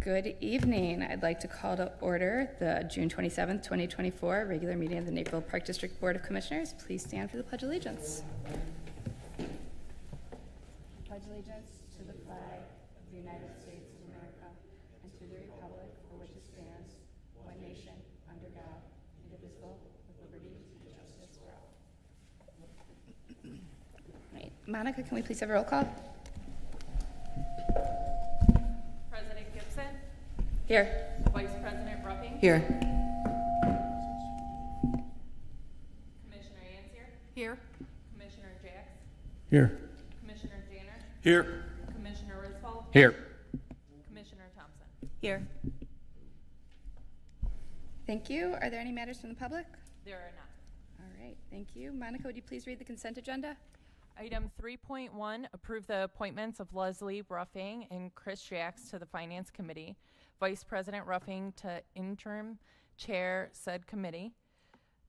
Good evening. I'd like to call to order the June 27th, 2024 regular meeting of the Naperville Park District Board of Commissioners. Please stand for the Pledge of Allegiance. Pledge allegiance to the flag of the United States of America and to the republic for which it stands, one nation, under God, indivisible, with liberty and justice for all. Right. Monica, can we please have a roll call? President Gibson? Here. Vice President Ruffing? Here. Commissioner Ansier? Here. Commissioner Jacks? Here. Commissioner Danner? Here. Commissioner Risvold? Here. Commissioner Thompson? Here. Thank you. Are there any matters from the public? There are not. All right. Thank you. Monica, would you please read the consent agenda? Item 3.1, approve the appointments of Leslie Ruffing and Chris Jacks to the Finance Committee. Vice President Ruffing to interim chair said committee.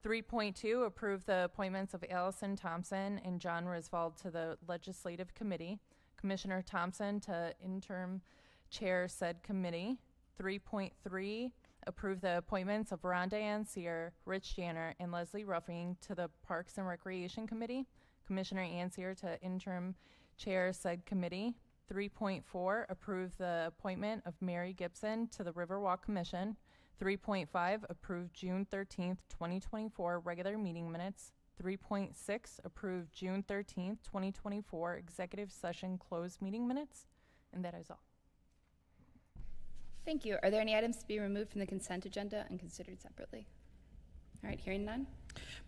3.2, approve the appointments of Allison Thompson and John Risvold to the Legislative Committee. Commissioner Thompson to interim chair said committee. 3.3, approve the appointments of Rhonda Ansier, Rich Janner, and Leslie Ruffing to the Parks and Recreation Committee. Commissioner Ansier to interim chair said committee. 3.4, approve the appointment of Mary Gibson to the Riverwalk Commission. 3.5, approve June 13th, 2024 regular meeting minutes. 3.6, approve June 13th, 2024 executive session closed meeting minutes. And that is all. Thank you. Are there any items to be removed from the consent agenda and considered separately? All right, hearing none.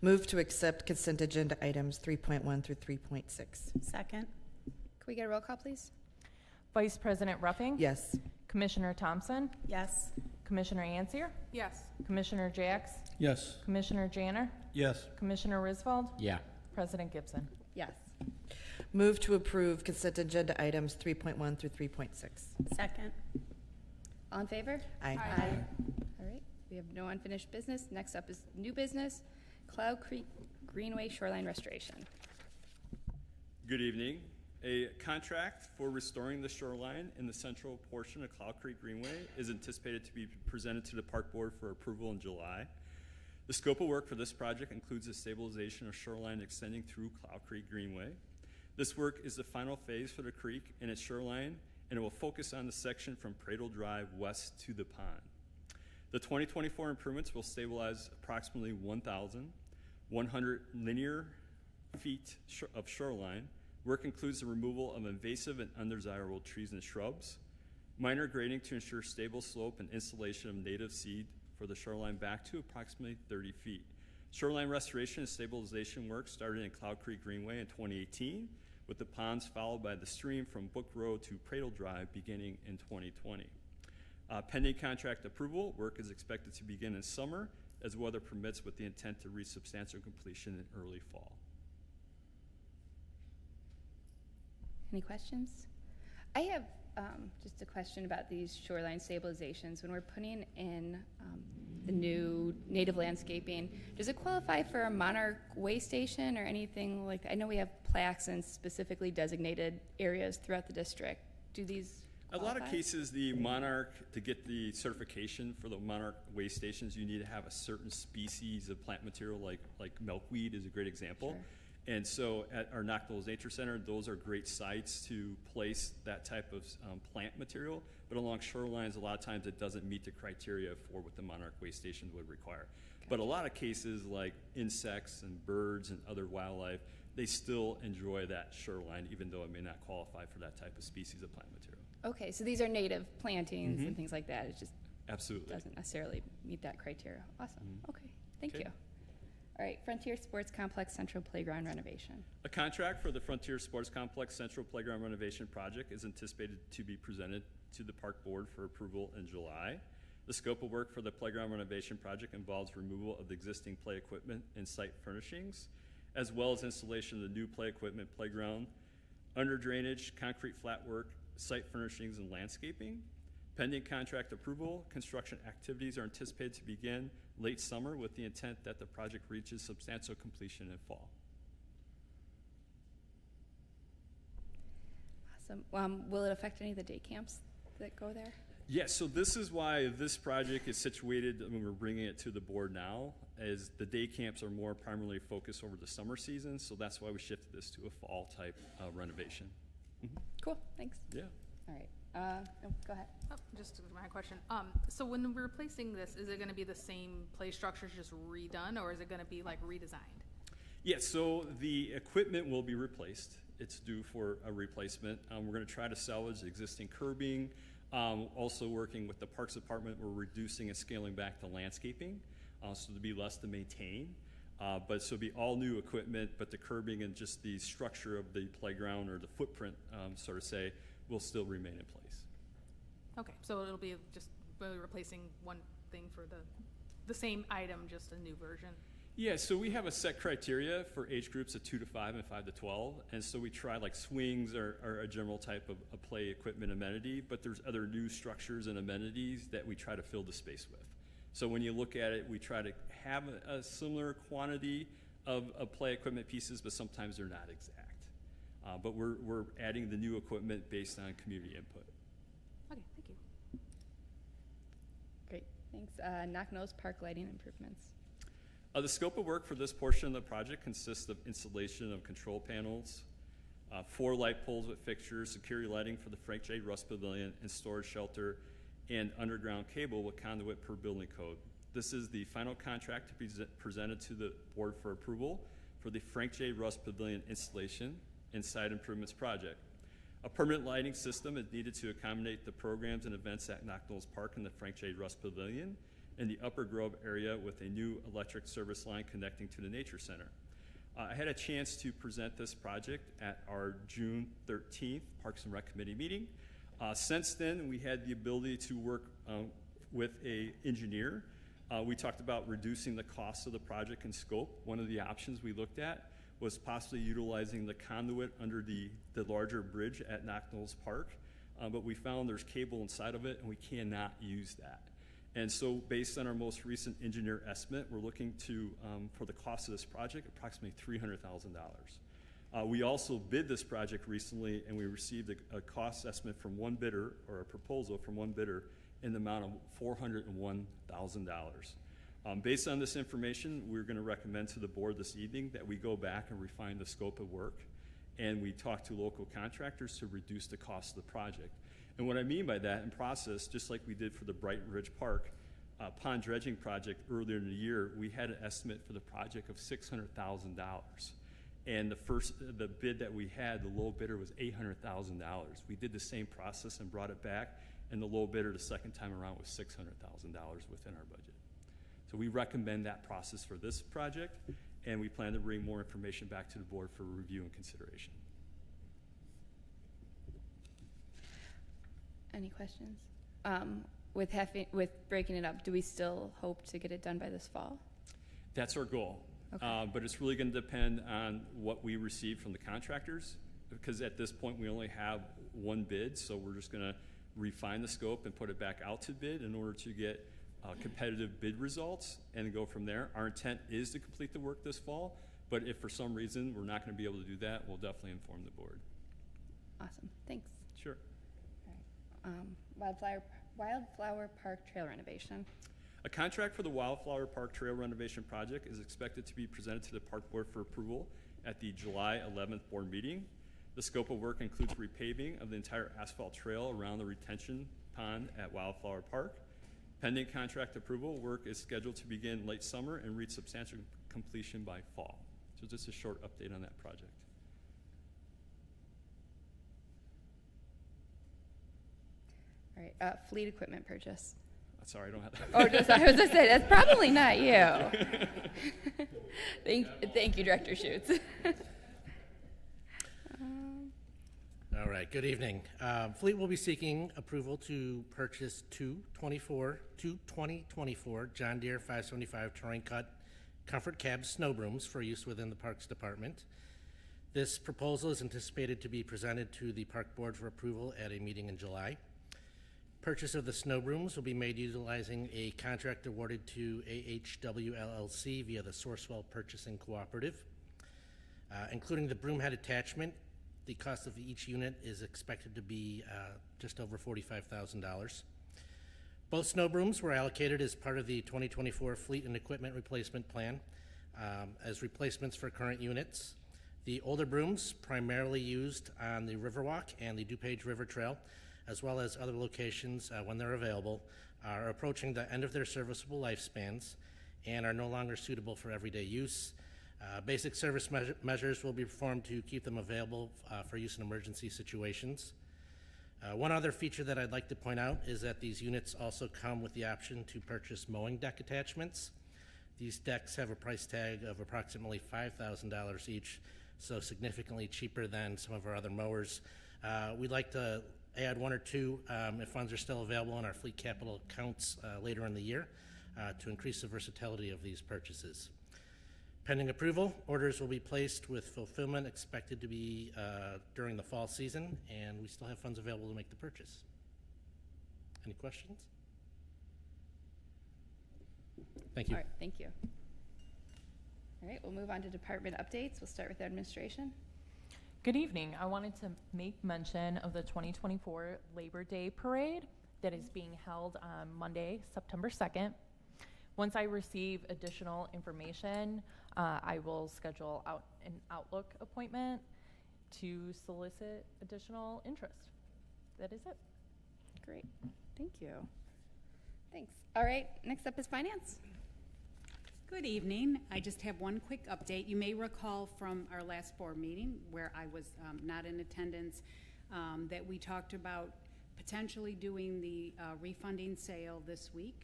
Move to accept consent agenda items 3.1 through 3.6. Second. Can we get a roll call, please? Vice President Ruffing? Yes. Commissioner Thompson? Yes. Commissioner Ansier? Yes. Commissioner Jacks? Yes. Commissioner Janner? Yes. Commissioner Risvold? Yeah. President Gibson? Yes. Move to approve consent agenda items 3.1 through 3.6. Second. All in favor? Aye. All right. We have no unfinished business. Next up is new business, Cloud Creek Greenway Shoreline Restoration. Good evening. A contract for restoring the shoreline in the central portion of Cloud Creek Greenway is anticipated to be presented to the Park Board for approval in July. The scope of work for this project includes the stabilization of shoreline extending through Cloud Creek Greenway. This work is the final phase for the creek and its shoreline, and it will focus on the section from Pradle Drive west to the pond. The 2024 improvements will stabilize approximately 1,100 linear feet of shoreline. Work includes the removal of invasive and undesirable trees and shrubs, minor grading to ensure stable slope, and installation of native seed for the shoreline back to approximately 30 feet. Shoreline restoration and stabilization work started in Cloud Creek Greenway in 2018, with the ponds followed by the stream from Book Road to Pradle Drive beginning in 2020. Pending contract approval, work is expected to begin in summer as weather permits, with the intent to reach substantial completion in early fall. Any questions? I have just a question about these shoreline stabilizations. When we're putting in the new native landscaping, does it qualify for a Monarch Way Station or anything like that? I know we have plaques in specifically designated areas throughout the district. Do these qualify? A lot of cases, the Monarch, to get the certification for the Monarch Way Stations, you need to have a certain species of plant material, like milkweed is a great example. Sure. And so at our Naperville Nature Center, those are great sites to place that type of plant material. But along shorelines, a lot of times it doesn't meet the criteria for what the Monarch Way Station would require. Okay. But a lot of cases, like insects and birds and other wildlife, they still enjoy that shoreline, even though it may not qualify for that type of species of plant material. Okay, so these are native plantings and things like that. It just absolutely doesn't necessarily meet that criteria. Awesome. Okay, thank Okay. you. All right, Frontier Sports Complex Central Playground renovation. A contract for the Frontier Sports Complex Central Playground renovation project is anticipated to be presented to the Park Board for approval in July. The scope of work for the playground renovation project involves removal of the existing play equipment and site furnishings, as well as installation of the new play equipment, playground, under drainage, concrete flat work, site furnishings, and landscaping. Pending contract approval, construction activities are anticipated to begin late summer with the intent that the project reaches substantial completion in fall. Awesome. Will it affect any of the day camps that go there? Yeah, so this is why this project is situated, when we're bringing it to the board now, as the day camps are more primarily focused over the summer season, so that's why we shifted this to a fall type renovation. Cool, thanks. Yeah. All right, no, go ahead. Oh, just my question. So when we're replacing this, is it gonna be the same play structures just redone, or is it gonna be like redesigned? Yeah, so the equipment will be replaced. It's due for a replacement. We're gonna try to salvage the existing curbing. Also working with the Parks Department, we're reducing and scaling back the landscaping, so to be less to maintain. But so it'll be all new equipment, but the curbing and just the structure of the playground or the footprint, so to say, will still remain in place. Okay, so it'll be just really replacing one thing for the same item, just a new version. Yeah, so we have a set criteria for age groups of 2 to 5 and 5 to 12, and so we try like swings are a general type of play equipment amenity, but there's other new structures and amenities that we try to fill the space with. So when you look at it, we try to have a similar quantity of play equipment pieces, but sometimes they're not exact. But we're adding the new equipment based on community input. Okay, thank you. Great, thanks. Knock Nose Park lighting improvements. The scope of work for this portion of the project consists of installation of control panels, 4 light poles with fixtures, security lighting for the Frank J. Russ Pavilion and storage shelter, and underground cable with conduit per building code. This is the final contract to be presented to the board for approval for the Frank J. Russ Pavilion installation and site improvements project. A permanent lighting system is needed to accommodate the programs and events at Knock Knolls Park and the Frank J. Russ Pavilion in the Upper Grove area with a new electric service line connecting to the Nature Center. I had a chance to present this project at our June 13th Parks and Rec Committee meeting. Since then, we had the ability to work with an engineer. We talked about reducing the cost of the project and scope. One of the options we looked at was possibly utilizing the conduit under the larger bridge at Knock Knolls Park, but we found there's cable inside of it and we cannot use that. And so based on our most recent engineer estimate, we're looking to, for the cost of this project, approximately $300,000. We also bid this project recently and we received a cost estimate from one bidder, or a proposal from one bidder, in the amount of $401,000. Based on this information, we're gonna recommend to the board this evening that we go back and refine the scope of work, and we talk to local contractors to reduce the cost of the project. And what I mean by that in process, just like we did for the Brighton Ridge Park pond dredging project earlier in the year, we had an estimate for the project of $600,000. And the bid that we had, the low bidder was $800,000. We did the same process and brought it back, and the low bidder the second time around was $600,000 within our budget. So we recommend that process for this project, and we plan to bring more information back to the board for review and consideration. Any questions? With breaking it up, do we still hope to get it done by this fall? That's our goal. Okay. But it's really going to depend on what we receive from the contractors, because at this point we only have one bid, so we're just going to refine the scope and put it back out to bid in order to get competitive bid results and go from there. Our intent is to complete the work this fall, but if for some reason we're not going to be able to do that, we'll definitely inform the board. Awesome, thanks. Sure. Wildflower Park trail renovation. A contract for the Wildflower Park Trail renovation project is expected to be presented to the Park Board for approval at the July 11th board meeting. The scope of work includes repaving of the entire asphalt trail around the retention pond at Wildflower Park. Pending contract approval, work is scheduled to begin late summer and reach substantial completion by fall. So just a short update on that project. All right, fleet equipment purchase. Sorry, I don't have that. Oh, I was gonna say, that's probably not you. Thank you, Director Schutz. All right, good evening. Fleet will be seeking approval to purchase two 2024 John Deere 575 terrain cut comfort cab snow brooms for use within the Parks Department. This proposal is anticipated to be presented to the Park Board for approval at a meeting in July. Purchase of the snow brooms will be made utilizing a contract awarded to AHW LLC via the Sourcewell Purchasing Cooperative. Including the broom head attachment, the cost of each unit is expected to be just over $45,000. Both snow brooms were allocated as part of the 2024 Fleet and Equipment Replacement Plan as replacements for current units. The older brooms, primarily used on the Riverwalk and the DuPage River Trail, as well as other locations when they're available, are approaching the end of their serviceable lifespans and are no longer suitable for everyday use. Basic service measures will be performed to keep them available for use in emergency situations. One other feature that I'd like to point out is that these units also come with the option to purchase mowing deck attachments. These decks have a price tag of approximately $5,000 each, so significantly cheaper than some of our other mowers. We'd like to add one or two if funds are still available in our fleet capital accounts later in the year to increase the versatility of these purchases. Pending approval, orders will be placed with fulfillment expected to be during the fall season, and we still have funds available to make the purchase. Any questions? Thank you. All right, thank you. All right, we'll move on to department updates. We'll start with administration. Good evening. I wanted to make mention of the 2024 Labor Day Parade that is being held on Monday, September 2nd. Once I receive additional information, I will schedule out an Outlook appointment to solicit additional interest. That is it. Great, thank you. Thanks. All right, next up is finance. Good evening. I just have one quick update. You may recall from our last board meeting where I was not in attendance that we talked about potentially doing the refunding sale this week.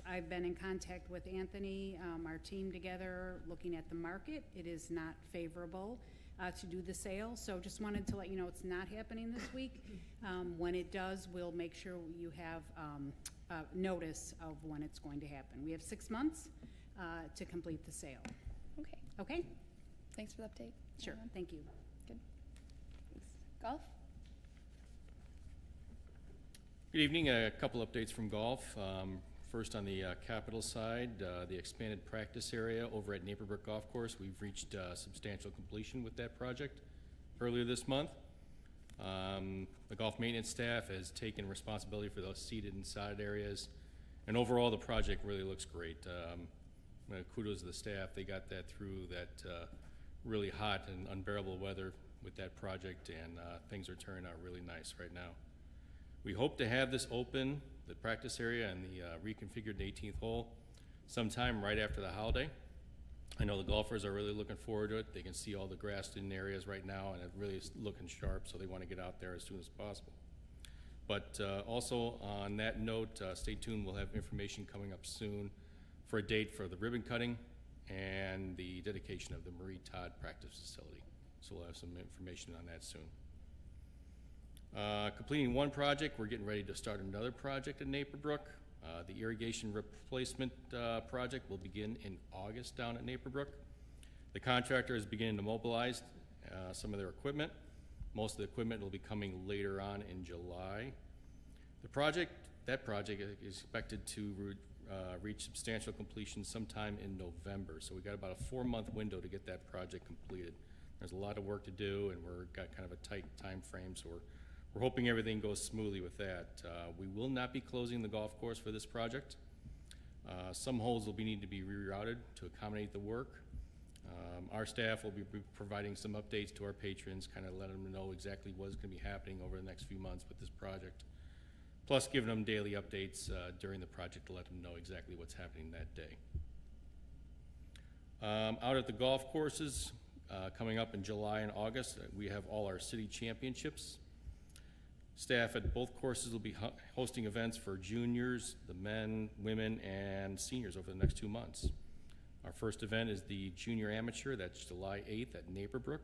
I've been in contact with Anthony, our team together, looking at the market. It is not favorable to do the sale, so just wanted to let you know it's not happening this week. When it does, we'll make sure you have notice of when it's going to happen. We have 6 months to complete the sale. Okay, Okay? thanks for the update. Sure. everyone. Thank you. Good. Thanks. Golf? Good evening. A couple updates from golf. First on the capital side, the expanded practice area over at Naperville Golf Course. We've reached substantial completion with that project earlier this month. The golf maintenance staff has taken responsibility for those seated and sodded areas, and overall the project really looks great. Kudos to the staff. They got that through that really hot and unbearable weather with that project, and things are turning out really nice right now. We hope to have this open, the practice area and the reconfigured 18th hole, sometime right after the holiday. I know the golfers are really looking forward to it. They can see all the grassed-in areas right now, and it really is looking sharp, so they want to get out there as soon as possible. But also on that note, stay tuned. We'll have information coming up soon for a date for the ribbon cutting and the dedication of the Marie Todd practice facility. So we'll have some information on that soon. Completing one project, we're getting ready to start another project in Naperbrook. The irrigation replacement project will begin in August down at Naperbrook. The contractor is beginning to mobilize some of their equipment. Most of the equipment will be coming later on in July. That project is expected to reach substantial completion sometime in November. So we got about a 4-month window to get that project completed. There's a lot of work to do, and we've got kind of a tight time frame, so we're hoping everything goes smoothly with that. We will not be closing the golf course for this project. Some holes will need to be rerouted to accommodate the work. Our staff will be providing some updates to our patrons, kind of letting them know exactly what's going to be happening over the next few months with this project, plus giving them daily updates during the project to let them know exactly what's happening that day. Out at the golf courses, coming up in July and August, we have all our city championships. Staff at both courses will be hosting events for juniors, the men, women, and seniors over the next 2 months. Our first event is the Junior Amateur. That's July 8th at Naperbrook.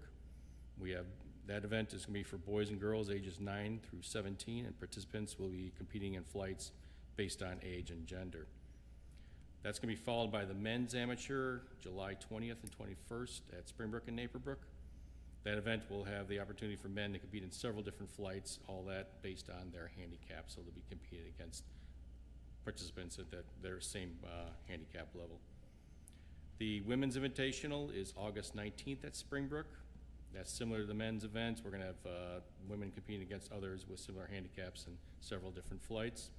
That event is going to be for boys and girls ages 9 through 17, and participants will be competing in flights based on age and gender. That's going to be followed by the Men's Amateur, July 20th and 21st at Springbrook and Naperbrook. That event will have the opportunity for men to compete in several different flights, all that based on their handicap, so they'll be competing against participants at their same handicap level. The Women's Invitational is August 19th at Springbrook. That's similar to the men's event. We're going to have women competing against others with similar handicaps in several different flights.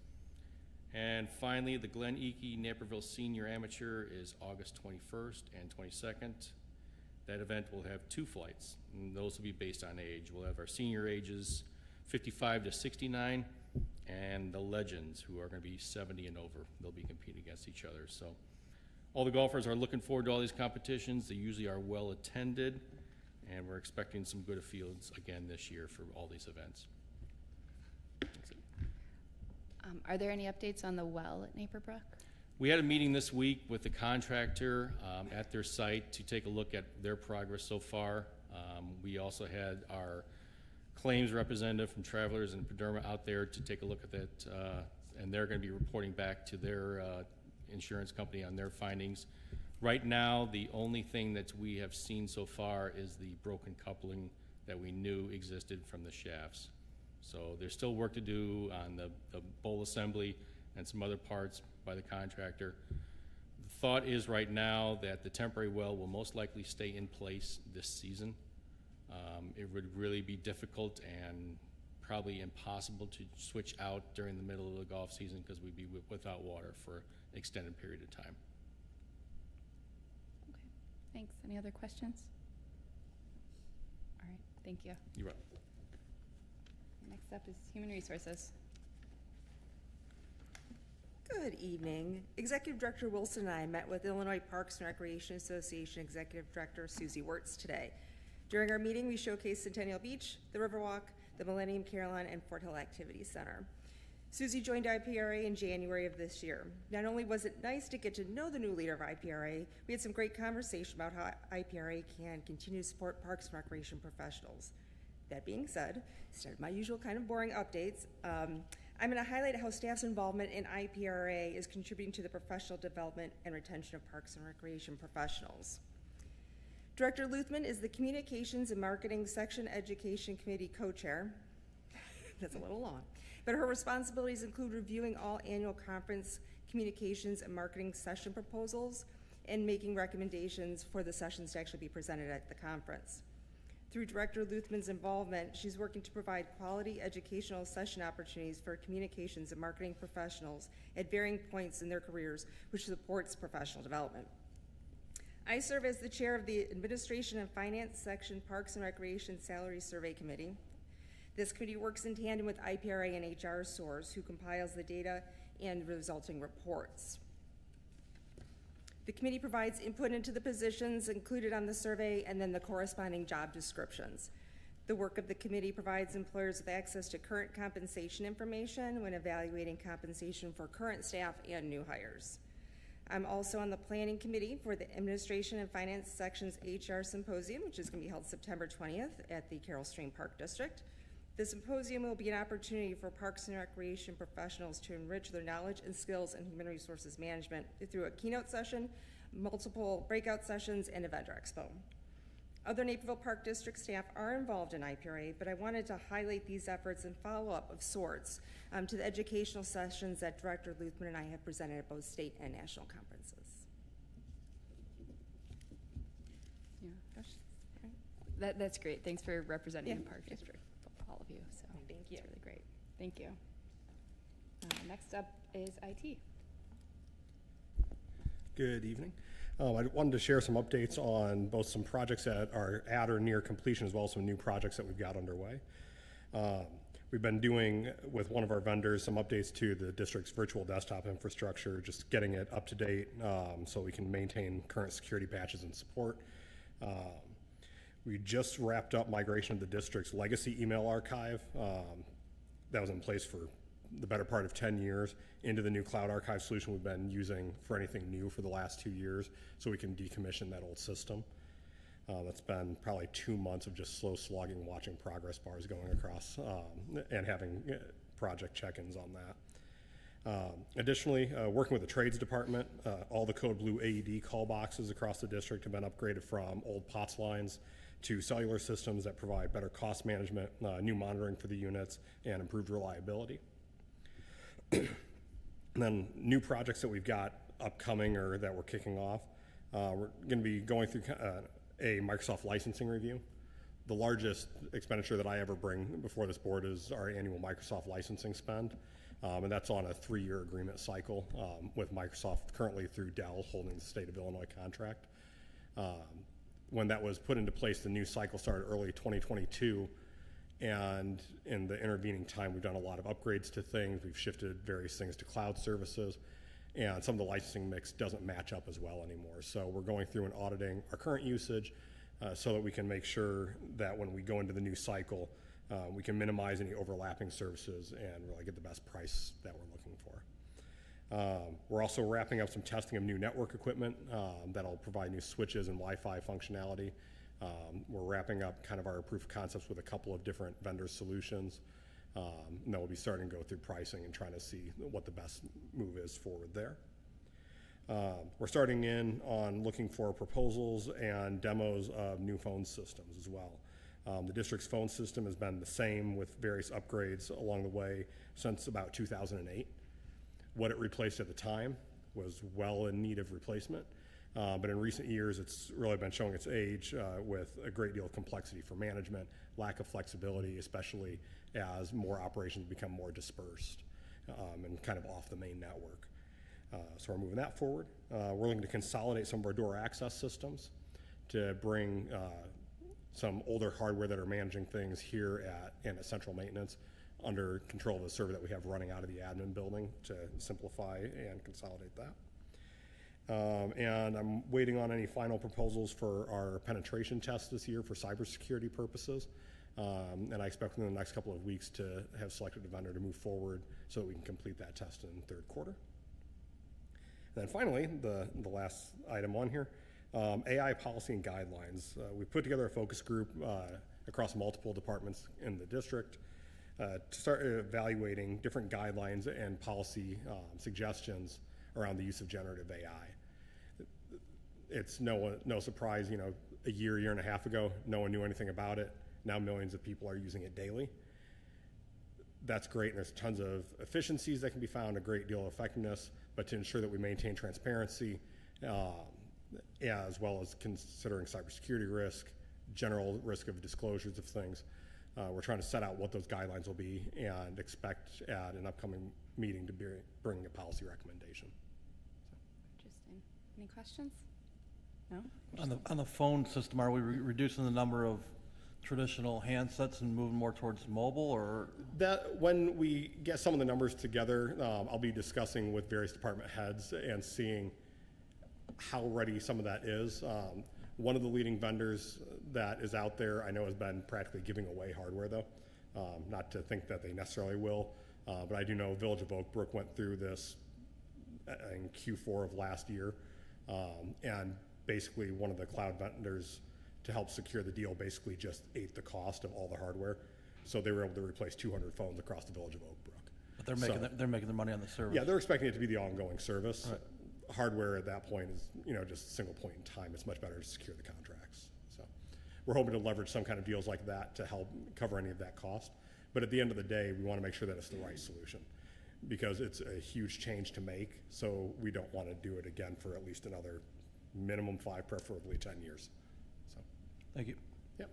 And finally, the Glen Eakey Naperville Senior Amateur is August 21st and 22nd. That event will have 2 flights, and those will be based on age. We'll have our senior ages 55 to 69, and the legends, who are going to be 70 and over. They'll be competing against each other. So all the golfers are looking forward to all these competitions. They usually are well attended, and we're expecting some good fields again this year for all these events. Are there any updates on the well at Naperbrook? We had a meeting this week with the contractor at their site to take a look at their progress so far. We also had our claims representative from Travelers and Paderma out there to take a look at that, and they're going to be reporting back to their insurance company on their findings. Right now, the only thing that we have seen so far is the broken coupling that we knew existed from the shafts. So there's still work to do on the bowl assembly and some other parts by the contractor. The thought is right now that the temporary well will most likely stay in place this season. It would really be difficult and probably impossible to switch out during the middle of the golf season because we'd be without water for an extended period of time. Okay, thanks. Any other questions? All right, thank you. You're welcome. Next up is Human Resources. Good evening. Executive Director Wilson and I met with Illinois Parks and Recreation Association Executive Director Susie Wirtz today. During our meeting, we showcased Centennial Beach, the Riverwalk, the Millennium Carillon, and Fort Hill Activity Center. Susie joined IPRA in January of this year. Not only was it nice to get to know the new leader of IPRA, we had some great conversation about how IPRA can continue to support parks and recreation professionals. That being said, instead of my usual kind of boring updates, I'm going to highlight how staff's involvement in IPRA is contributing to the professional development and retention of parks and recreation professionals. Director Luthman is the Communications and Marketing Section Education Committee co-chair. That's a little long. But her responsibilities include reviewing all annual conference communications and marketing session proposals and making recommendations for the sessions to actually be presented at the conference. Through Director Luthman's involvement, she's working to provide quality educational session opportunities for communications and marketing professionals at varying points in their careers, which supports professional development. I serve as the chair of the Administration and Finance Section Parks and Recreation Salary Survey Committee. This committee works in tandem with IPRA and HR Source, who compiles the data and resulting reports. The committee provides input into the positions included on the survey and then the corresponding job descriptions. The work of the committee provides employers with access to current compensation information when evaluating compensation for current staff and new hires. I'm also on the planning committee for the Administration and Finance Section's HR Symposium, which is going to be held September 20th at the Carroll Stream Park District. The symposium will be an opportunity for parks and recreation professionals to enrich their knowledge and skills in human resources management through a keynote session, multiple breakout sessions, and a vendor expo. Other Naperville Park District staff are involved in IPRA, but I wanted to highlight these efforts and follow-up of sorts to the educational sessions that Director Luthman and I have presented at both state and national conferences. Yeah, that's great. Thanks for representing the Park District, all of you. So Thank you. It's really great. Thank you. Next up is IT. Good evening. I wanted to share some updates on both some projects that are at or near completion, as well as some new projects that we've got underway. We've been doing, with one of our vendors, some updates to the district's virtual desktop infrastructure, just getting it up to date so we can maintain current security patches and support. We just wrapped up migration of the district's legacy email archive that was in place for the better part of 10 years into the new cloud archive solution we've been using for anything new for the last 2 years, so we can decommission that old system. That's been probably 2 months of just slow slogging, watching progress bars going across and having project check-ins on that. Additionally, working with the trades department, all the Code Blue AED call boxes across the district have been upgraded from old POTS lines to cellular systems that provide better cost management, new monitoring for the units, and improved reliability. And then new projects that we've got upcoming or that we're kicking off, we're going to be going through a Microsoft licensing review. The largest expenditure that I ever bring before this board is our annual Microsoft licensing spend. And that's on a 3-year agreement cycle with Microsoft currently through Dell holding the state of Illinois contract. When that was put into place, the new cycle started early 2022. And in the intervening time, we've done a lot of upgrades to things. We've shifted various things to cloud services. And some of the licensing mix doesn't match up as well anymore. So we're going through and auditing our current usage so that we can make sure that when we go into the new cycle, we can minimize any overlapping services and really get the best price that we're looking for. We're also wrapping up some testing of new network equipment that'll provide new switches and Wi-Fi functionality. We're wrapping up kind of our proof of concepts with a couple of different vendor solutions. And then we'll be starting to go through pricing and trying to see what the best move is forward there. We're starting in on looking for proposals and demos of new phone systems as well. The district's phone system has been the same with various upgrades along the way since about 2008. What it replaced at the time was well in need of replacement. But in recent years, it's really been showing its age with a great deal of complexity for management, lack of flexibility, especially as more operations become more dispersed and kind of off the main network. So we're moving that forward. We're looking to consolidate some of our door access systems to bring some older hardware that are managing things here at central maintenance under control of the server that we have running out of the admin building to simplify and consolidate that. And I'm waiting on any final proposals for our penetration test this year for cybersecurity purposes. And I expect within the next couple of weeks to have selected a vendor to move forward so that we can complete that test in the 3rd quarter. And then finally, the last item on here, AI policy and guidelines. We put together a focus group across multiple departments in the district to start evaluating different guidelines and policy suggestions around the use of generative AI. It's no surprise, a year and a half ago, no one knew anything about it. Now millions of people are using it daily. That's great, and there's tons of efficiencies that can be found, a great deal of effectiveness, but to ensure that we maintain transparency, as well as considering cybersecurity risk, general risk of disclosures of things, we're trying to set out what those guidelines will be and expect at an upcoming meeting to bring a policy recommendation. Interesting. Any questions? No? On the phone system, are we reducing the number of traditional handsets and moving more towards mobile, or? That when we get some of the numbers together, I'll be discussing with various department heads and seeing how ready some of that is. One of the leading vendors that is out there, I know, has been practically giving away hardware, though. Not to think that they necessarily will, but I do know Village of Oak Brook went through this in Q4 of last year, and basically one of the cloud vendors to help secure the deal basically just ate the cost of all the hardware. So they were able to replace 200 phones across the Village of Oak Brook. But they're making their money on the service. Yeah, they're expecting it to be the ongoing service. Right. Hardware at that point is, just a single point in time. It's much better to secure the contracts. So we're hoping to leverage some kind of deals like that to help cover any of that cost. But at the end of the day, we want to make sure that it's the right solution because it's a huge change to make. So we don't want to do it again for at least another minimum 5, preferably 10 years. So. Thank you. Yep.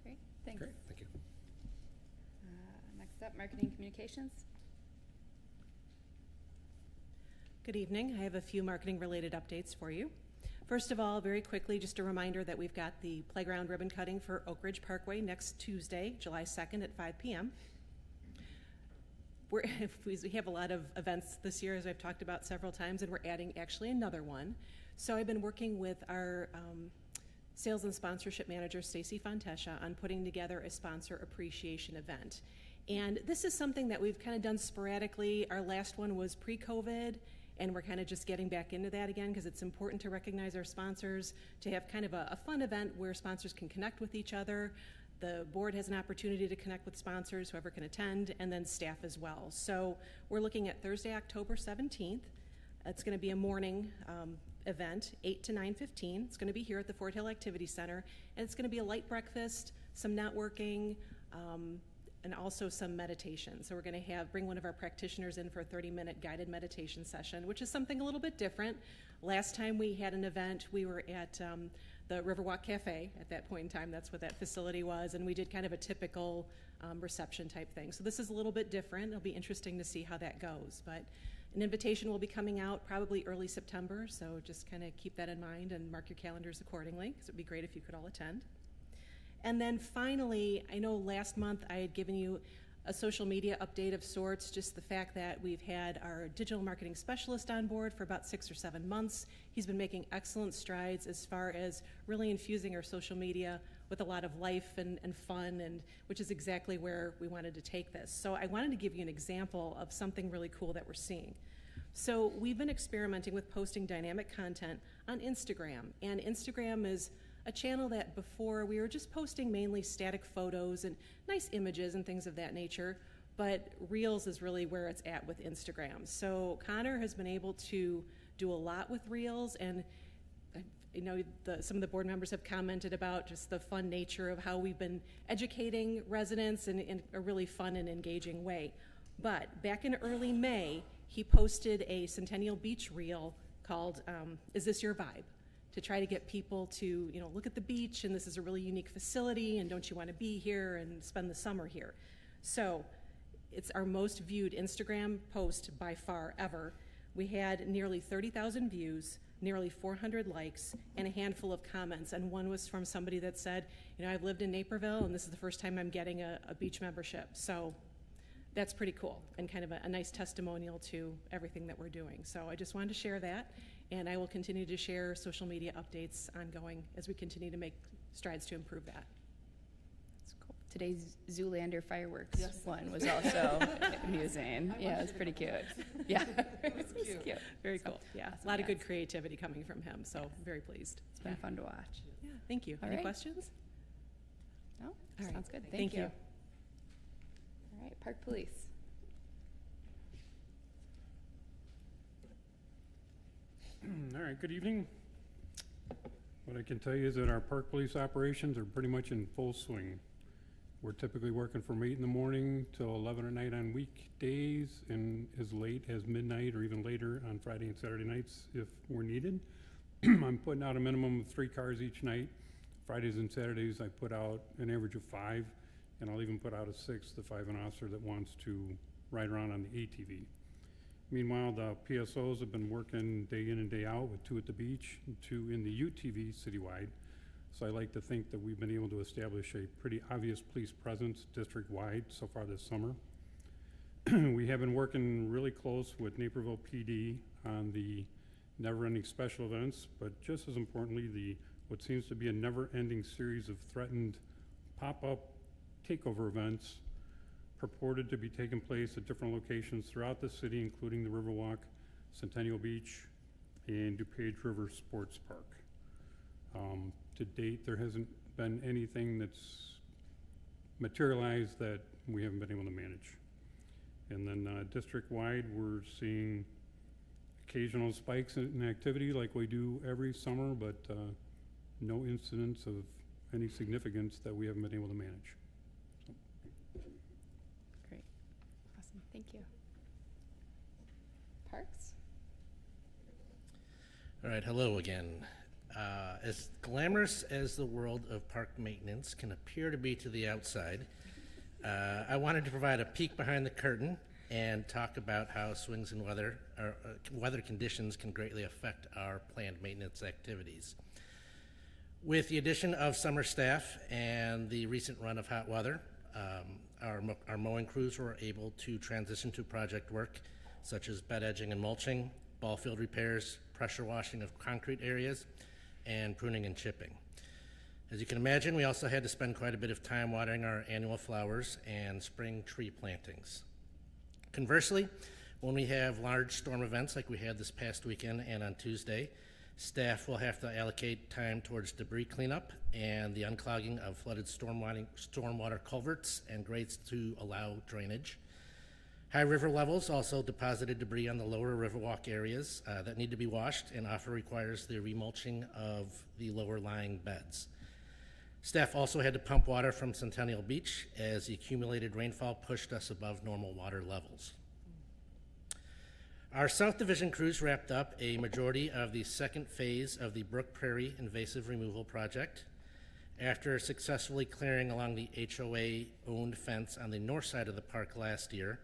Great, thanks. Great, thank you. Next up, marketing communications. Good evening. I have a few marketing-related updates for you. First of all, very quickly, just a reminder that we've got the playground ribbon cutting for Oak Ridge Parkway next Tuesday, July 2nd at 5 p.m. We have a lot of events this year, as I've talked about several times, and we're adding actually another one. So I've been working with our sales and sponsorship manager, Stacy Fontesha, on putting together a sponsor appreciation event. And this is something that we've kind of done sporadically. Our last one was pre-COVID, and we're kind of just getting back into that again because it's important to recognize our sponsors, to have kind of a fun event where sponsors can connect with each other. The board has an opportunity to connect with sponsors, whoever can attend, and then staff as well. So we're looking at Thursday, October 17th. It's going to be a morning event, 8 to 9:15. It's going to be here at the Fort Hill Activity Center, and it's going to be a light breakfast, some networking, and also some meditation. So we're going to bring one of our practitioners in for a 30-minute guided meditation session, which is something a little bit different. Last time we had an event, we were at the Riverwalk Cafe. At that point in time, that's what that facility was, and we did kind of a typical reception type thing. So this is a little bit different. It'll be interesting to see how that goes, but an invitation will be coming out probably early September, so just kind of keep that in mind and mark your calendars accordingly, because it would be great if you could all attend. And then finally, I know last month I had given you a social media update of sorts, just the fact that we've had our digital marketing specialist on board for about 6 or 7 months. He's been making excellent strides as far as really infusing our social media with a lot of life and fun, and which is exactly where we wanted to take this. So I wanted to give you an example of something really cool that we're seeing. So we've been experimenting with posting dynamic content on Instagram, and Instagram is a channel that before we were just posting mainly static photos and nice images and things of that nature, but Reels is really where it's at with Instagram. So Connor has been able to do a lot with Reels, and you know, some of the board members have commented about just the fun nature of how we've been educating residents in a really fun and engaging way. But back in early May, he posted a Centennial Beach reel called Is This Your Vibe? To try to get people to, you know, look at the beach, and this is a really unique facility, and don't you want to be here and spend the summer here? So it's our most viewed Instagram post by far ever. We had nearly 30,000 views, nearly 400 likes, and a handful of comments. And one was from somebody that said, you know, I've lived in Naperville, and this is the first time I'm getting a beach membership. So that's pretty cool, and kind of a nice testimonial to everything that we're doing. So I just wanted to share that, and I will continue to share social media updates ongoing as we continue to make strides to improve that. That's cool. Today's Zoolander fireworks one was also amusing. Yeah, it was pretty cute. Yeah, it was cute. Very cool. Yeah, a lot of good creativity coming from him, so very pleased. It's been fun to watch. Yeah, thank you. All Any right. questions? No? All right. Sounds good. Thank you. All right, Park Police. All right, good evening. What I can tell you is that our park police operations are pretty much in full swing. We're typically working from 8 in the morning till 11 at night on weekdays, and as late as midnight or even later on Friday and Saturday nights if we're needed. I'm putting out a minimum of 3 cars each night. Fridays and Saturdays I put out an average of 5, and I'll even put out a 6th if I have an officer that wants to ride around on the ATV. Meanwhile, the PSOs have been working day in and day out with 2 at the beach and 2 in the UTV citywide. So I like to think that we've been able to establish a pretty obvious police presence district-wide so far this summer. We have been working really close with Naperville PD on the never-ending special events, but just as importantly, what seems to be a never-ending series of threatened pop-up takeover events purported to be taking place at different locations throughout the city, including the Riverwalk, Centennial Beach, and DuPage River Sports Park. To date, there hasn't been anything that's materialized that we haven't been able to manage. And then district-wide, we're seeing occasional spikes in activity like we do every summer, but no incidents of any significance that we haven't been able to manage. Great. Awesome. Thank you. Parks? All right, hello again. As glamorous as the world of park maintenance can appear to be to the outside, I wanted to provide a peek behind the curtain and talk about how swings in weather conditions can greatly affect our planned maintenance activities. With the addition of summer staff and the recent run of hot weather, our mowing crews were able to transition to project work such as bed edging and mulching, ball field repairs, pressure washing of concrete areas, and pruning and chipping. As you can imagine, we also had to spend quite a bit of time watering our annual flowers and spring tree plantings. Conversely, when we have large storm events like we had this past weekend and on Tuesday, staff will have to allocate time towards debris cleanup and the unclogging of flooded stormwater culverts and grates to allow drainage. High river levels also deposited debris on the lower Riverwalk areas that need to be washed, and often requires the remulching of the lower lying beds. Staff also had to pump water from Centennial Beach as the accumulated rainfall pushed us above normal water levels. Our South Division crews wrapped up a majority of the second phase of the Brook Prairie invasive removal project. After successfully clearing along the HOA-owned fence on the north side of the park last year,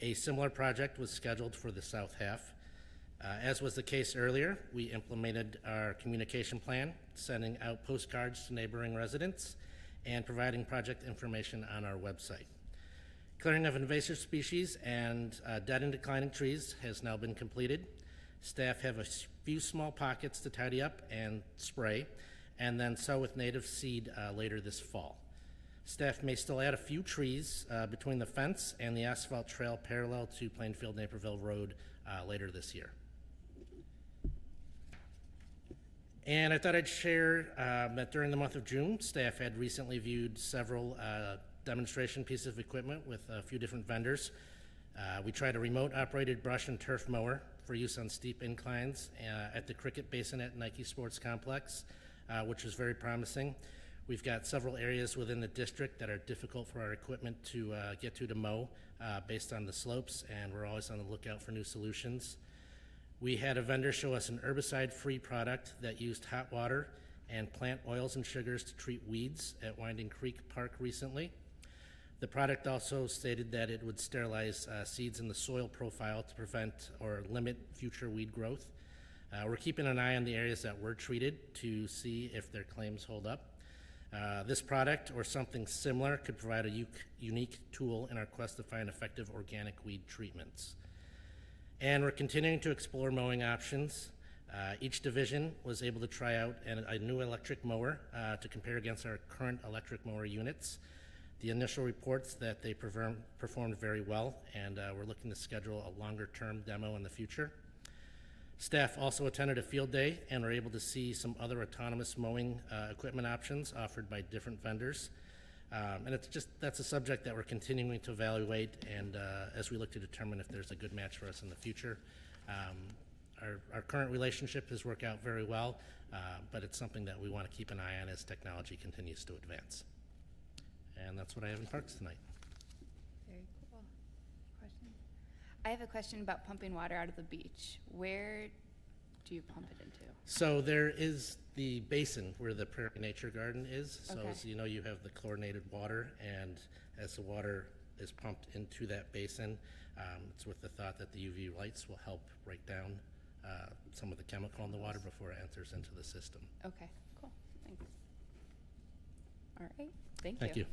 a similar project was scheduled for the south half. As was the case earlier, we implemented our communication plan, sending out postcards to neighboring residents and providing project information on our website. Clearing of invasive species and dead and declining trees has now been completed. Staff have a few small pockets to tidy up and spray, and then sow with native seed later this fall. Staff may still add a few trees between the fence and the asphalt trail parallel to Plainfield Naperville Road later this year. And I thought I'd share that during the month of June, staff had recently viewed several demonstration pieces of equipment with a few different vendors. We tried a remote operated brush and turf mower for use on steep inclines at the Cricket Basin at Nike Sports Complex, which was very promising. We've got several areas within the district that are difficult for our equipment to get to mow based on the slopes, and we're always on the lookout for new solutions. We had a vendor show us an herbicide-free product that used hot water and plant oils and sugars to treat weeds at Winding Creek Park recently. The product also stated that it would sterilize seeds in the soil profile to prevent or limit future weed growth. We're keeping an eye on the areas that were treated to see if their claims hold up. This product or something similar could provide a unique tool in our quest to find effective organic weed treatments. And we're continuing to explore mowing options. Each division was able to try out a new electric mower to compare against our current electric mower units. The initial reports that they performed very well, and we're looking to schedule a longer-term demo in the future. Staff also attended a field day and were able to see some other autonomous mowing equipment options offered by different vendors. And that's a subject that we're continuing to evaluate, and as we look to determine if there's a good match for us in the future. Our current relationship has worked out very well, but it's something that we want to keep an eye on as technology continues to advance. And that's what I have in parks tonight. Very cool. Questions? I have a question about pumping water out of the beach. Where do you pump it into? So there is the basin where the Prairie Nature Garden is. So Okay. as you know, you have the chlorinated water, and as the water is pumped into that basin, it's with the thought that the UV lights will help break down some of the chemical in the water before it enters into the system. Okay, cool. Thanks. All right. Thank you. Thank you.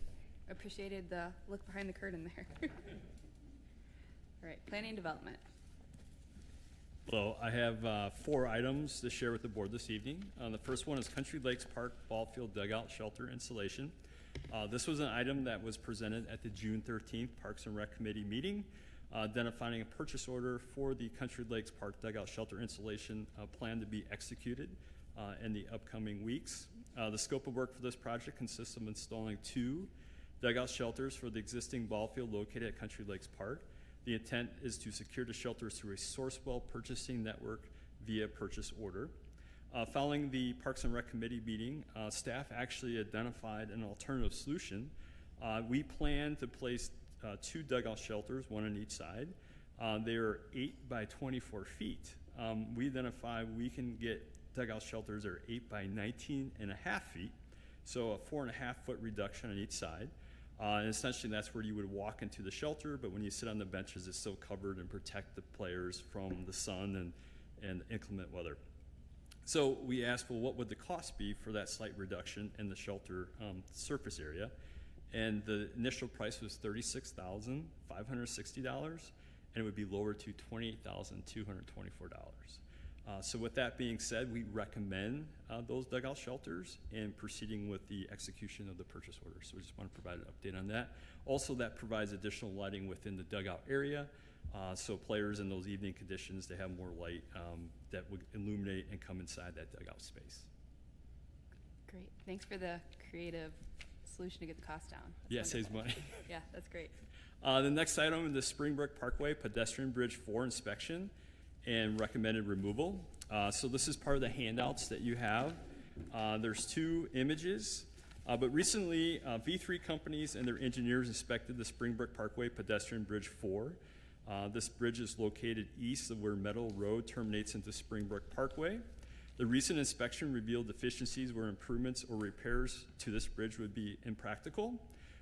Appreciated the look behind the curtain there. All right, planning and development. Hello, I have 4 items to share with the board this evening. The first one is Country Lakes Park Ball Field Dugout Shelter Installation. This was an item that was presented at the June 13th Parks and Rec Committee meeting, identifying a purchase order for the Country Lakes Park Dugout Shelter Installation plan to be executed in the upcoming weeks. The scope of work for this project consists of installing 2 dugout shelters for the existing ball field located at Country Lakes Park. The intent is to secure the shelters through a Sourcewell purchasing network via purchase order. Following the Parks and Rec Committee meeting, staff actually identified an alternative solution. We plan to place 2 dugout shelters, 1 on each side. They are 8 by 24 feet. We identify we can get dugout shelters that are 8 by 19.5 feet, so a 4.5 foot reduction on each side. And essentially that's where you would walk into the shelter, but when you sit on the benches, it's still covered and protect the players from the sun and inclement weather. So we asked, well, what would the cost be for that slight reduction in the shelter surface area? And the initial price was $36,560, and it would be lowered to $28,224. So with that being said, we recommend those dugout shelters and proceeding with the execution of the purchase order. So we just want to provide an update on that. Also, that provides additional lighting within the dugout area. So players in those evening conditions, they have more light that would illuminate and come inside that dugout space. Great. Thanks for the creative solution to get the cost down. That's Yeah, saves wonderful. money. Yeah, that's great. The next item is the Springbrook Parkway Pedestrian Bridge 4 inspection and recommended removal. So this is part of the handouts that you have. There's 2 images, but recently V3 companies and their engineers inspected the Springbrook Parkway Pedestrian Bridge 4. This bridge is located east of where Meadow Road terminates into Springbrook Parkway. The recent inspection revealed deficiencies where improvements or repairs to this bridge would be impractical.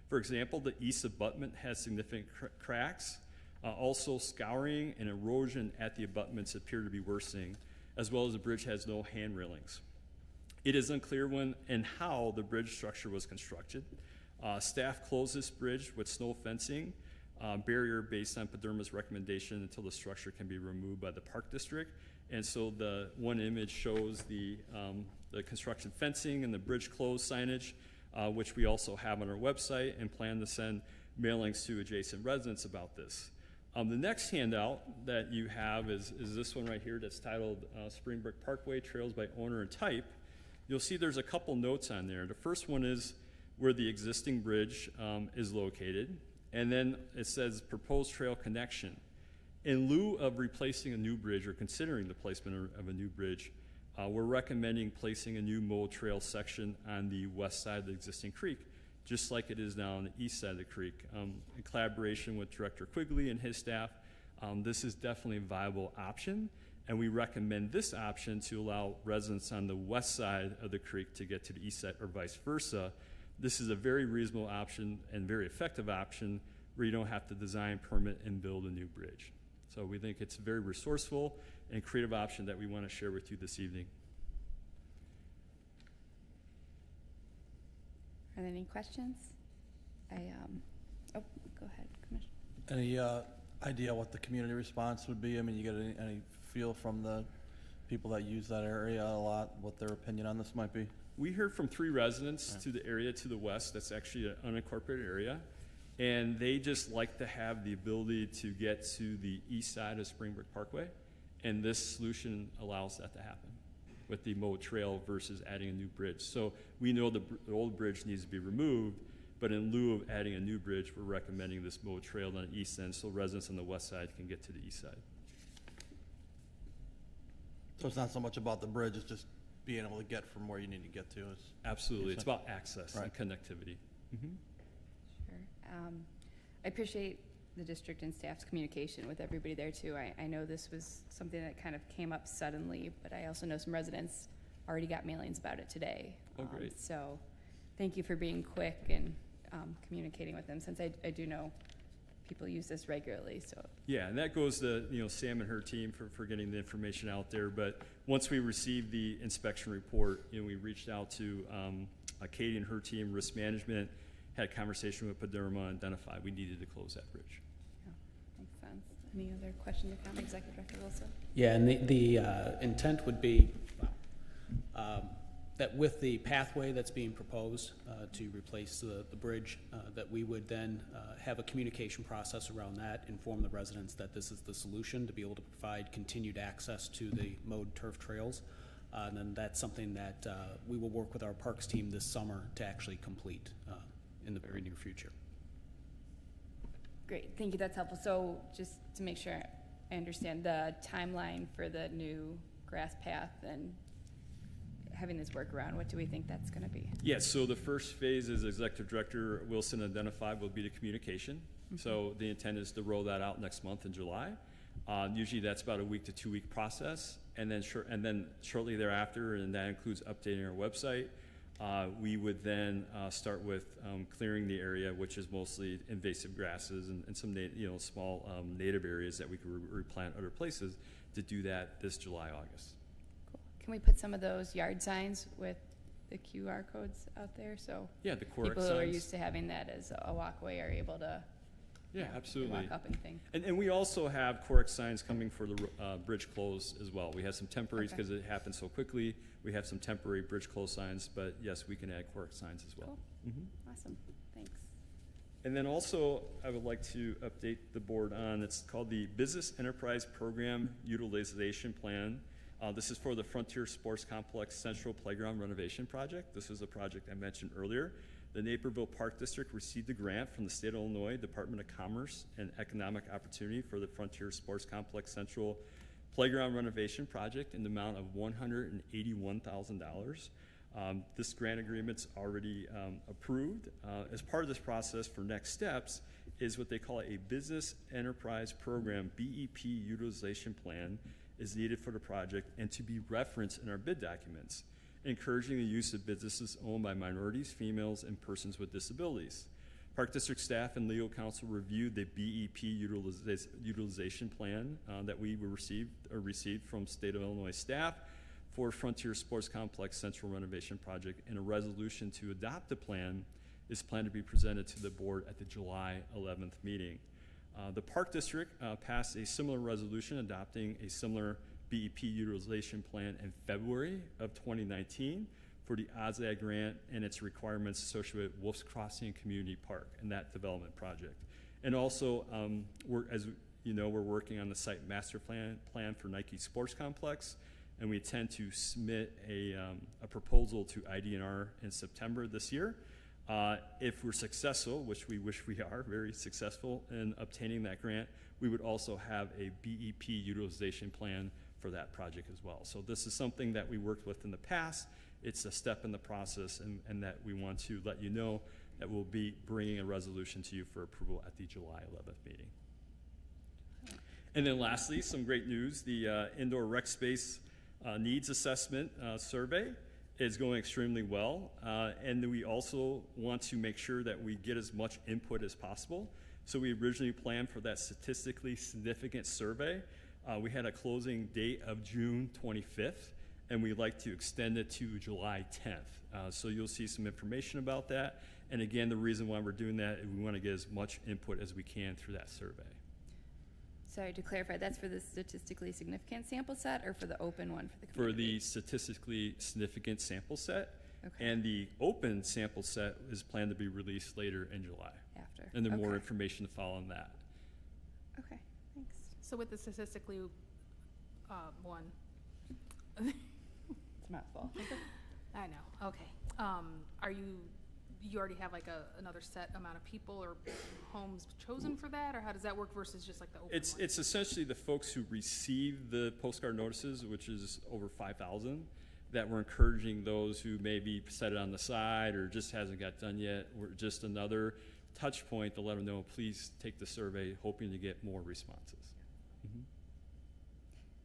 For example, the east abutment has significant cracks. Also, scouring and erosion at the abutments appear to be worsening, as well as the bridge has no hand railings. It is unclear when and how the bridge structure was constructed. Staff closed this bridge with snow fencing barrier based on PDRMA's recommendation until the structure can be removed by the Park District. And so the one image shows the construction fencing and the bridge closed signage, which we also have on our website and plan to send mailings to adjacent residents about this. The next handout that you have is this one right here that's titled Springbrook Parkway Trails by Owner and Type. You'll see there's a couple notes on there. The first one is where the existing bridge is located, and then it says proposed trail connection. In lieu of replacing a new bridge or considering the placement of a new bridge, we're recommending placing a new mode trail section on the west side of the existing creek, just like it is now on the east side of the creek. In collaboration with Director Quigley and his staff, this is definitely a viable option, and we recommend this option to allow residents on the west side of the creek to get to the east side or vice versa. This is a very reasonable option and very effective option where you don't have to design, permit, and build a new bridge. So we think it's a very resourceful and creative option that we want to share with you this evening. Are there any questions? Oh, go ahead, Commissioner. Any idea what the community response would be? I mean, you get any feel from the people that use that area a lot, what their opinion on this might be? We heard from 3 residents to the area to the west. That's actually an unincorporated area. And they just like to have the ability to get to the east side of Springbrook Parkway. And this solution allows that to happen with the mode trail versus adding a new bridge. So we know the old bridge needs to be removed, but in lieu of adding a new bridge, we're recommending this mode trail on the east end so residents on the west side can get to the east side. So it's not so much about the bridge, it's just being able to get from where you need to get to. Absolutely. It's about access and connectivity. Mm-hmm. Sure. I appreciate the district and staff's communication with everybody there too. I know this was something that kind of came up suddenly, but I also know some residents already got mailings about it today. Oh, great. So thank you for being quick and communicating with them, since I do know people use this regularly. So yeah, and that goes to Sam and her team for getting the information out there. But once we received the inspection report, we reached out to Katie and her team, risk management, had a conversation with PDRMA, identified we needed to close that bridge. Yeah, makes sense. Any other questions or comments, Executive Director Wilson? Yeah, and the intent would be that with the pathway that's being proposed to replace the bridge, that we would then have a communication process around that, inform the residents that this is the solution to be able to provide continued access to the mode turf trails. And then that's something that we will work with our parks team this summer to actually complete in the very near future. Great, thank you, that's helpful. So just to make sure I understand the timeline for the new grass path and having this workaround, what do we think that's going to be? Yeah, so the first phase, as Executive Director Wilson identified, will be the communication. Mm-hmm. So the intent is to roll that out next month in July. Usually that's about a 1 to 2 week process, and then shortly thereafter, and that includes updating our website. We would then start with clearing the area, which is mostly invasive grasses and some small native areas that we could replant other places, to do that this July, August. Can we put some of those yard signs with the QR codes out there, so yeah, the Corex people who signs are used to having that as a walkway are able to absolutely walk up and thing? And we also have Corex signs coming for the bridge close as well. We have some temporaries because it happened so quickly. We have some temporary bridge close signs, but yes, we can add Corex signs as well. Cool. Mm-hmm. Awesome, thanks. And then also, I would like to update the board on, it's called the Business Enterprise Program Utilization Plan. This is for the Frontier Sports Complex Central Playground Renovation Project. This is a project I mentioned earlier. The Naperville Park District received a grant from the State of Illinois Department of Commerce and Economic Opportunity for the Frontier Sports Complex Central Playground Renovation Project in the amount of $181,000. This grant agreement's already approved. As part of this process for next steps is what they call a Business Enterprise Program, BEP utilization plan is needed for the project and to be referenced in our bid documents, encouraging the use of businesses owned by minorities, females, and persons with disabilities. Park District staff and legal counsel reviewed the BEP utilization plan that we received from State of Illinois staff for Frontier Sports Complex Central Renovation Project, and a resolution to adopt the plan is planned to be presented to the board at the July 11th meeting. The Park District passed a similar resolution adopting a similar BEP utilization plan in February of 2019 for the OSAG grant and its requirements associated with Wolf's Crossing Community Park and that development project. And also, as you know, we're working on the site master plan for Nike Sports Complex, and we intend to submit a proposal to IDNR in September this year. If we're successful, which we wish we are, very successful in obtaining that grant, we would also have a BEP utilization plan for that project as well. So this is something that we worked with in the past. It's a step in the process, and that we want to let you know that we'll be bringing a resolution to you for approval at the July 11th meeting. And then lastly, some great news. The indoor rec space needs assessment survey is going extremely well, and we also want to make sure that we get as much input as possible. So we originally planned for that statistically significant survey. We had a closing date of June 25th, and we'd like to extend it to July 10th. So you'll see some information about that. And again, the reason why we're doing that is we want to get as much input as we can through that survey. Sorry, to clarify, that's for the statistically significant sample set or for the open one for the For community? the statistically significant sample set. Okay. And the open sample set is planned to be released later in July. After. And there's more Okay. information to follow on that. Okay, thanks. So with the statistically one, It's a mouthful. I know, okay. Are you already have like another set amount of people or homes chosen for that, or how does that work versus just like the open one? It's essentially the folks who receive the postcard notices, which is over 5,000, that we're encouraging those who maybe set it on the side or just hasn't got done yet. We're just another touch point to let them know, please take the survey, hoping to get more responses. Mm-hmm.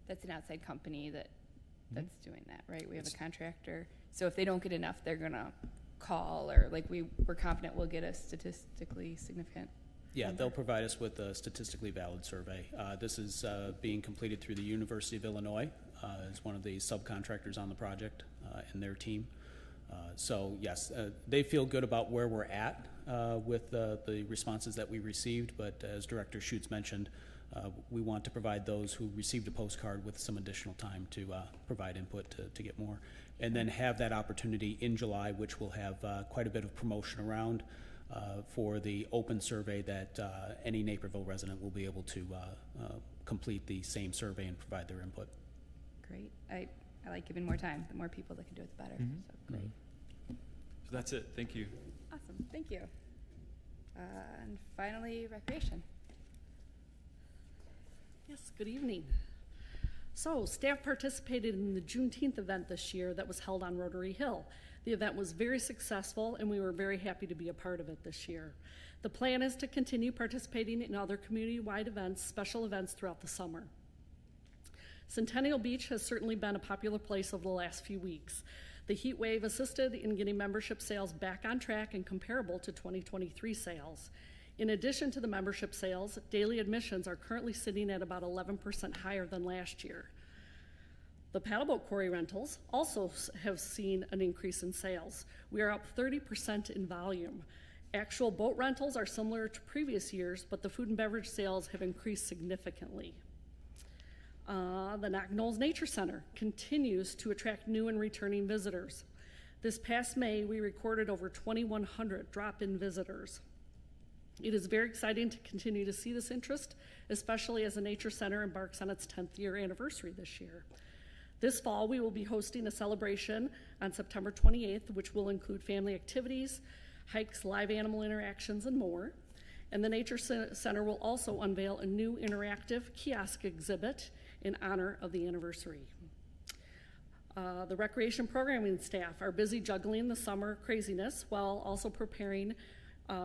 That's an outside company that's doing that, right? We have It's- a contractor. So if they don't get enough, they're gonna call, or like we're confident we'll get a statistically significant. Yeah, number? they'll provide us with a statistically valid survey. This is being completed through the University of Illinois as one of the subcontractors on the project and their team. So yes, they feel good about where we're at with the responses that we received, but as Director Schutz mentioned, we want to provide those who received a postcard with some additional time to provide input to get more. And then have that opportunity in July, which will have quite a bit of promotion around for the open survey that any Naperville resident will be able to complete the same survey and provide their input. Great. I like giving more time. The more people that can do it, the better. Mhm. So great. So that's it. Thank you. Awesome. Thank you. And finally, recreation. Yes, good evening. So, staff participated in the Juneteenth event this year that was held on Rotary Hill. The event was very successful, and we were very happy to be a part of it this year. The plan is to continue participating in other community-wide events, special events throughout the summer. Centennial Beach has certainly been a popular place over the last few weeks. The heat wave assisted in getting membership sales back on track and comparable to 2023 sales. In addition to the membership sales, daily admissions are currently sitting at about 11% higher than last year. The paddleboat quarry rentals also have seen an increase in sales. We are up 30% in volume. Actual boat rentals are similar to previous years, but the food and beverage sales have increased significantly. The Knock Knolls Nature Center continues to attract new and returning visitors. This past May, we recorded over 2,100 drop-in visitors. It is very exciting to continue to see this interest, especially as the Nature Center embarks on its 10th year anniversary this year. This fall, we will be hosting a celebration on September 28th, which will include family activities, hikes, live animal interactions, and more. And the Nature Center will also unveil a new interactive kiosk exhibit in honor of the anniversary. The recreation programming staff are busy juggling the summer craziness while also preparing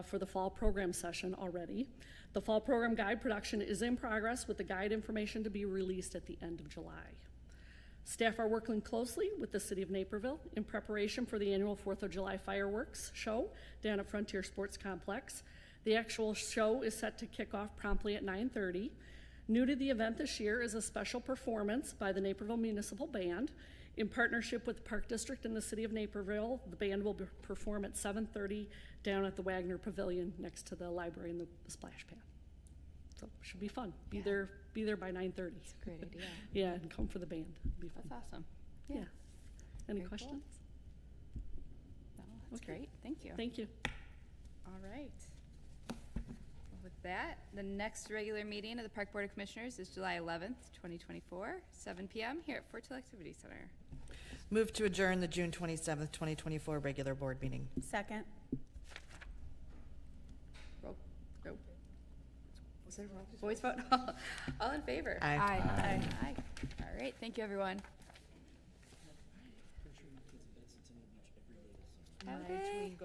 for the fall program session already. The fall program guide production is in progress with the guide information to be released at the end of July. Staff are working closely with the City of Naperville in preparation for the annual 4th of July fireworks show down at Frontier Sports Complex. The actual show is set to kick off promptly at 9:30. New to the event this year is a special performance by the Naperville Municipal Band. In partnership with the Park District and the City of Naperville, the band will perform at 7:30 down at the Wagner Pavilion next to the library and the splash pad. So it should be fun. Be there by 9:30. It's a great idea. Yeah, and come for the band. It'll be fun. That's awesome. Yeah. Any Very cool. questions? No, that's Okay. great. Thank you. Thank you. All right. Well, with that, the next regular meeting of the Park Board of Commissioners is July 11th, 2024, 7 p.m. here at Fort Hill Activity Center. Move to adjourn the June 27th, 2024 regular board meeting. Second. Roll. Was it a roll? Voice vote? All in favor? Aye. Aye. Aye. All right. Thank you, everyone. Have a good day.